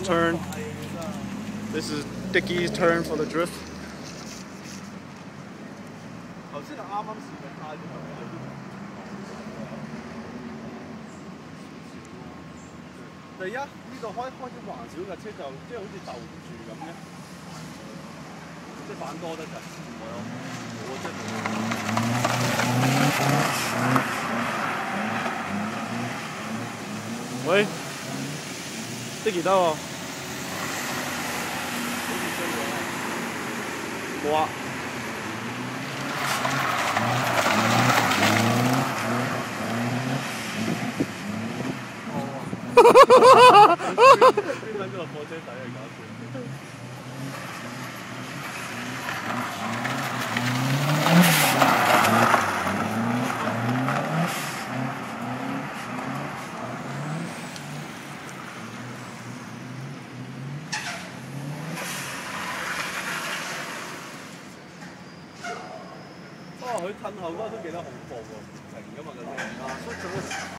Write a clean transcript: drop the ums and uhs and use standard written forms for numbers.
turn. This is Dickie's turn for the drift. 頭先係啱啱試嘅卡啫。第一呢度開始橫少架車就即係好似就唔住咁嘅，即係反多得滯。我真係。喂，Dickie 得喎。冇啊。邊揾咗個貨車仔嚟搞笑。佢褪後嗰個都幾得恐怖喎，唔停㗎嘛個車。